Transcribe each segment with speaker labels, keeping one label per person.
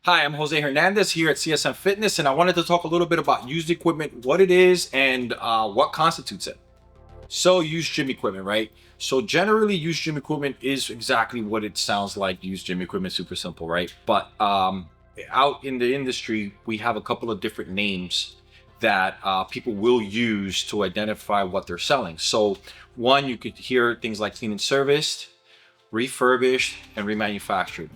Speaker 1: Hi, I'm Jose Hernandez here at CSM Fitness, and I wanted to talk a little bit about used equipment, what it is, and what constitutes it. So, used gym equipment, right? So, generally, used gym equipment is exactly what it sounds like. Used gym equipment, super simple, right? But out in the industry, we have a couple of different names that people will use to identify what they're selling. So, one, you could hear things like clean and serviced, refurbished, and remanufactured.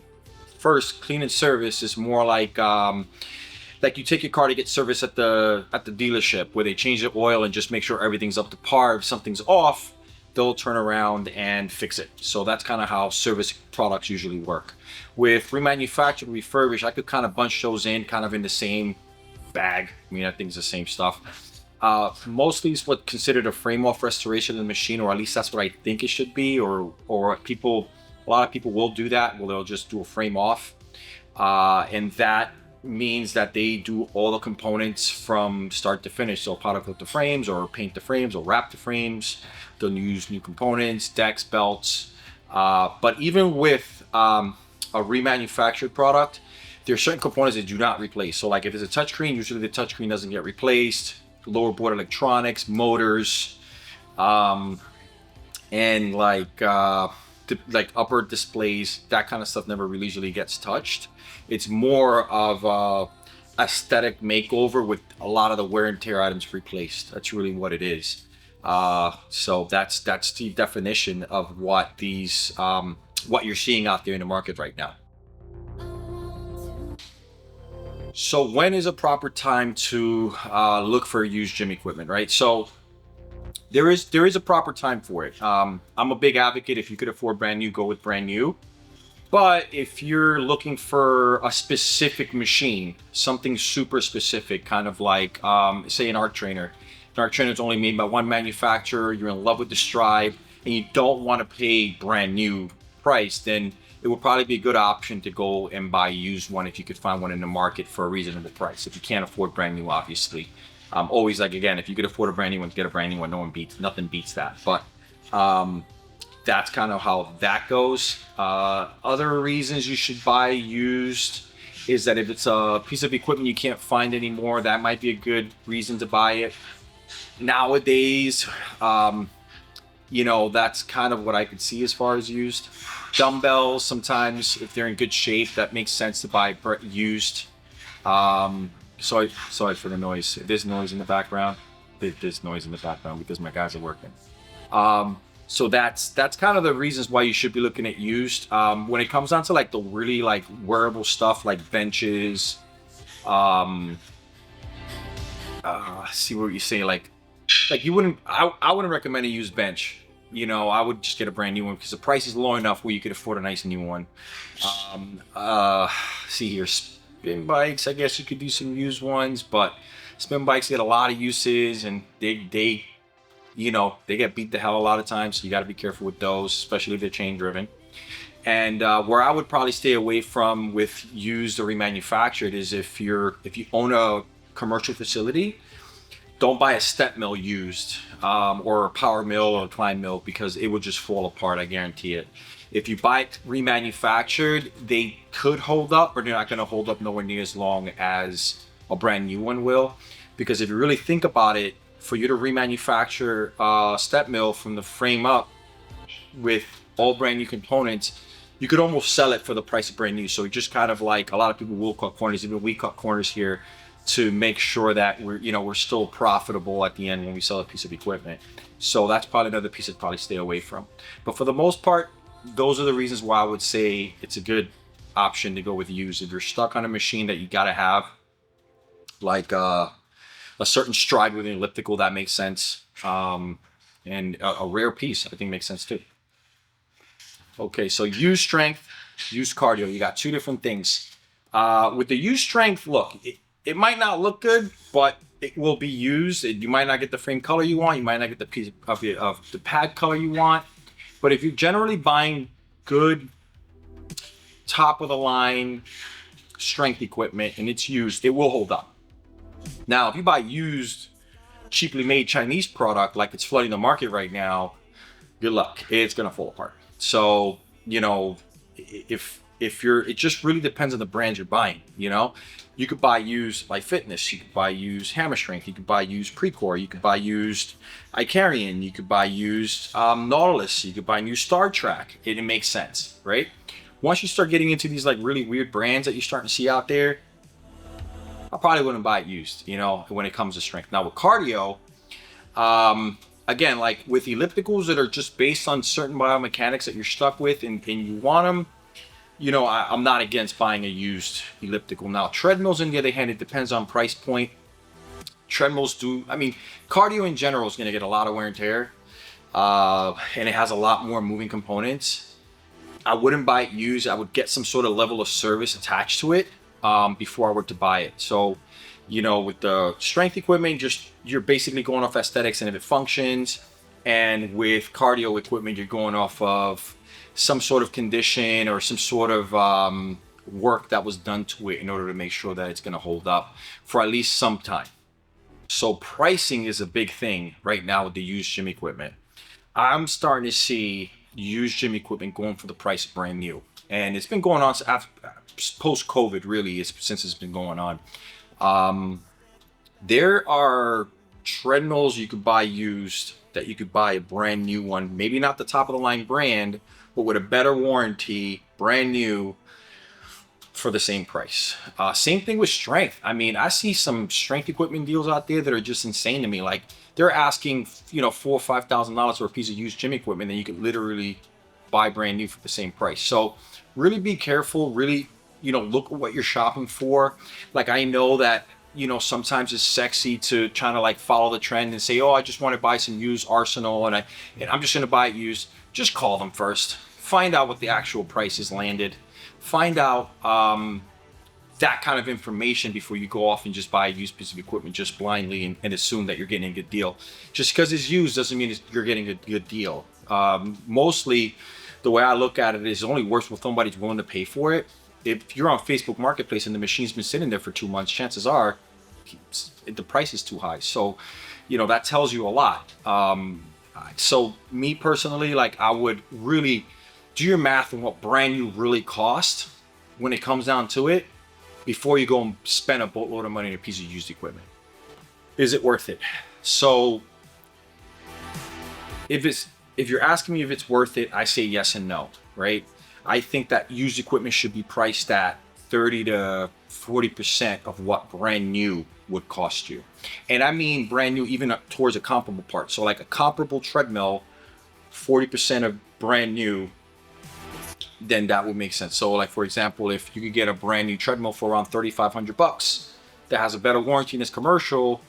Speaker 1: First, clean and service is more like you take your car to get service at the dealership where they change the oil and just make sure everything's up to par. If something's off, they'll turn around and fix it. So that's kind of how service products usually work. With remanufactured, refurbished, I could kind of bunch those in kind of in the same bag. I mean, I think it's the same stuff. Mostly it's what considered a frame off restoration of the machine, or at least that's what I think it should be. Or people, a lot of people will do that. Well, they'll just do a frame off, and that means that they do all the components from start to finish. So powder coat the frames, or paint the frames, or wrap the frames. They'll use new components, decks, belts. But even with a remanufactured product, there are certain components that do not replace. So like if it's a touchscreen, usually the touchscreen doesn't get replaced. Lower board electronics, motors, and like upper displays, that kind of stuff never really usually gets touched. It's more of a aesthetic makeover with a lot of the wear and tear items replaced. That's really what it is. So that's the definition of what you're seeing out there in the market right now. So when is a proper time to look for used gym equipment, right? So there is a proper time for it. I'm a big advocate. If you could afford brand new, go with brand new. But if you're looking for a specific machine, something super specific, kind of like say an arc trainer. An arc trainer is only made by one manufacturer. You're in love with the Stride, and you don't want to pay brand new price, then it would probably be a good option to go and buy a used one if you could find one in the market for a reasonable price. If you can't afford brand new, obviously. Always, like, again, if you could afford a brand new one, get a brand new one. Nothing beats that. But that's kind of how that goes. Other reasons you should buy used is that if it's a piece of equipment you can't find anymore, that might be a good reason to buy it. Nowadays, that's kind of what I could see as far as used. Dumbbells, sometimes if they're in good shape, that makes sense to buy used. Sorry for the noise. If there's noise in the background, there's noise in the background because my guys are working. So that's kind of the reasons why you should be looking at used. When it comes down to like the really like wearable stuff like benches, see what you say, like you wouldn't, I wouldn't recommend a used bench. I would just get a brand new one because the price is low enough where you could afford a nice new one. See here, spin bikes, I guess you could do some used ones, but spin bikes get a lot of uses, and they get beat the hell a lot of times, so you got to be careful with those, especially if they're chain driven. And where I would probably stay away from with used or remanufactured is if you own a commercial facility, don't buy a step mill used, or a power mill or a climb mill, because it will just fall apart, I guarantee it. If you buy it remanufactured, they could hold up, but they're not going to hold up nowhere near as long as a brand new one will. Because if you really think about it, for you to remanufacture a step mill from the frame up with all brand new components, you could almost sell it for the price of brand new. So just kind of like, a lot of people will cut corners, even we cut corners here, to make sure that we're still profitable at the end when we sell a piece of equipment. So that's probably another piece to probably stay away from. But for the most part, those are the reasons why I would say it's a good option to go with used. If you're stuck on a machine that you gotta have, like a certain Stride with an elliptical, that makes sense. And a rare piece, I think, makes sense too. Okay, so used strength, used cardio. You got two different things. With the used strength, look, it might not look good, but it will be used. You might not get the frame color you want. You might not get the piece of the pad color you want. But if you're generally buying good, top of the line strength equipment and it's used, it will hold up. Now, if you buy used, cheaply made Chinese product like it's flooding the market right now, good luck. It's gonna fall apart. So, if it just really depends on the brand you're buying. You know, you could buy used Life Fitness, you could buy used Hammer Strength, you could buy used Precor, you could buy used Icarian, you could buy used Nautilus, you could buy new Star Trek. It makes sense, right? Once you start getting into these like really weird brands that you're starting to see out there, I probably wouldn't buy it used, you know, when it comes to strength. Now with cardio, again, like with ellipticals that are just based on certain biomechanics that you're stuck with and you want them, you know, I'm not against buying a used elliptical. Now treadmills, on the other hand, it depends on price point. Treadmills do, I mean, cardio in general is going to get a lot of wear and tear, and it has a lot more moving components. I wouldn't buy it used. I would get some sort of level of service attached to it before I were to buy it. So, you know, with the strength equipment, just you're basically going off aesthetics and if it functions. And with cardio equipment, you're going off of some sort of condition or some sort of work that was done to it in order to make sure that it's going to hold up for at least some time. So pricing is a big thing right now with the used gym equipment. I'm starting to see used gym equipment going for the price of brand new. And it's been going on post-COVID, really, since it's been going on. There are treadmills you could buy used that you could buy a brand new one, maybe not the top of the line brand, but with a better warranty, brand new, for the same price. Same thing with strength. I mean, I see some strength equipment deals out there that are just insane to me. Like they're asking, you know, $4,000 or $5,000 for a piece of used gym equipment, and you could literally buy brand new for the same price. So really be careful. Really, you know, look at what you're shopping for. Like I know that, you know, sometimes it's sexy to try to like follow the trend and say, oh, I just want to buy some used Arsenal and I'm just going to buy it used. Just call them first. Find out what the actual price is landed. Find out that kind of information before you go off and just buy a used piece of equipment just blindly and assume that you're getting a good deal. Just because it's used doesn't mean you're getting a good deal. Mostly the way I look at it is only worth if somebody's willing to pay for it. If you're on Facebook Marketplace and the machine's been sitting there for 2 months, chances are the price is too high. So, you know, that tells you a lot. So me personally, like I would really do your math on what brand new really cost when it comes down to it before you go and spend a boatload of money on a piece of used equipment. Is it worth it? So if you're asking me if it's worth it, I say yes and no, right? I think that used equipment should be priced at 30 to 40% of what brand new would cost you. And I mean brand new even up towards a comparable part. So like a comparable treadmill, 40% of brand new, then that would make sense. So like, for example, if you could get a brand new treadmill for around $3,500 that has a better warranty in this commercial,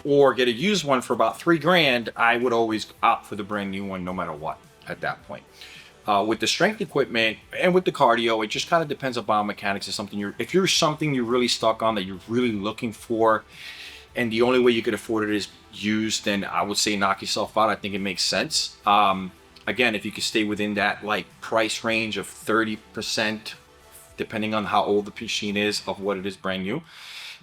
Speaker 1: or get a used one for about $3,000, I would always opt for the brand new one no matter what at that point. With the strength equipment and with the cardio, it just kind of depends on biomechanics. Is something if you're something you're really stuck on that you're really looking for, and the only way you could afford it is used, then I would say knock yourself out. I think it makes sense. Again, if you could stay within that like price range of 30%, depending on how old the machine is of what it is brand new.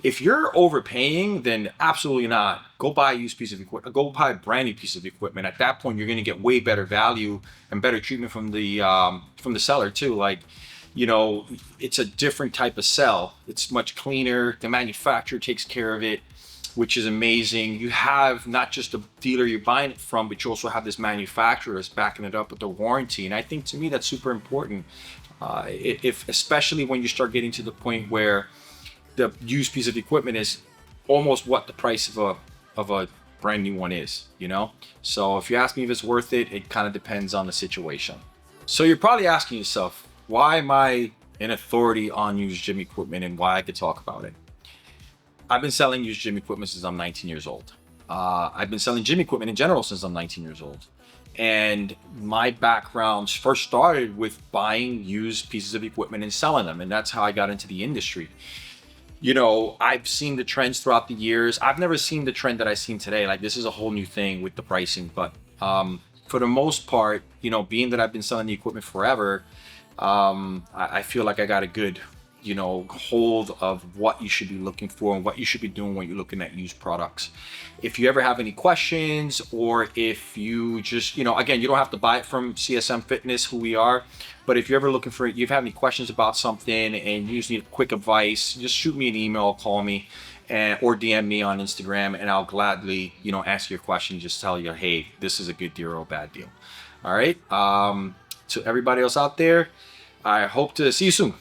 Speaker 1: If you're overpaying, then absolutely not. Go buy a used piece of equipment. Go buy a brand new piece of equipment. At that point, you're going to get way better value and better treatment from the seller too. Like, you know, it's a different type of sell. It's much cleaner. The manufacturer takes care of it, which is amazing. You have not just a dealer you're buying it from, but you also have this manufacturer that's backing it up with the warranty. And I think to me that's super important. Especially when you start getting to the point where the used piece of equipment is almost what the price of a brand new one is, you know? So if you ask me if it's worth it, it kind of depends on the situation. So you're probably asking yourself, why am I an authority on used gym equipment and why I could talk about it? I've been selling used gym equipment since I'm 19 years old. I've been selling gym equipment in general since I'm 19 years old. And my background first started with buying used pieces of equipment and selling them. And that's how I got into the industry. You know, I've seen the trends throughout the years. I've never seen the trend that I've seen today. Like this is a whole new thing with the pricing. But for the most part, you know, being that I've been selling the equipment forever, I feel like I got a good hold of what you should be looking for and what you should be doing when you're looking at used products. If you ever have any questions, or if you just, again, you don't have to buy it from CSM Fitness, who we are, but if you're ever looking for it, you have any questions about something and you just need quick advice, just shoot me an email, call me, or DM me on Instagram, and I'll gladly, answer your question. Just tell you, hey, this is a good deal or a bad deal. All right. To everybody else out there, I hope to see you soon.